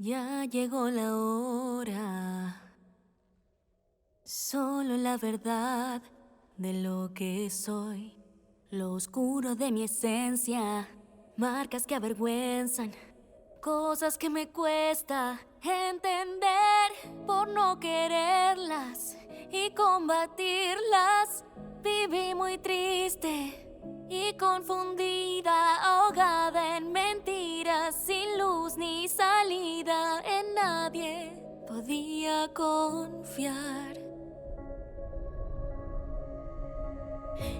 Ya llegó la hora. Solo la verdad de lo que soy, lo oscuro de mi esencia, marcas que avergüenzan, cosas que me cuesta entender por no quererlas y combatirlas. Viví muy triste y confundida, ahogada en mentiras, sin luz ni salida. En nadie podía confiar.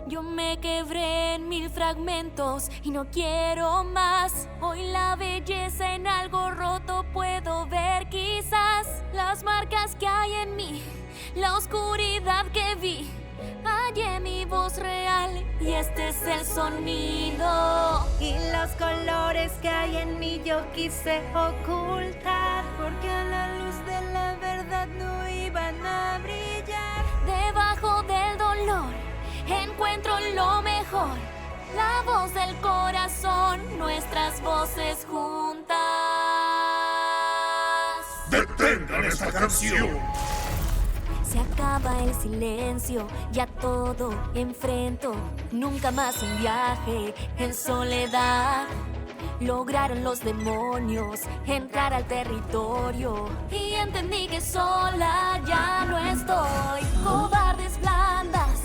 Yo me quebré en 1000 fragmentos y no quiero más. Hoy la belleza en algo roto puedo ver, quizás las marcas que hay en mí, la oscuridad que vi. Hallé mi voz real y este es el sonido. Y los colores que hay en mí yo quise ocultar, porque a la luz de la verdad no iban a brillar. Debajo del dolor encuentro lo mejor, la voz del corazón, nuestras voces juntas. ¡Detengan esta canción! Se acaba el silencio, ya todo enfrento. Nunca más un viaje en soledad. Lograron los demonios entrar al territorio y entendí que sola ya no estoy. Cobardes, blandas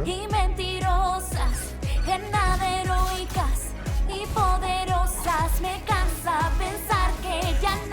y mentirosas, en nada heroicas y poderosas. Me cansa pensar que ya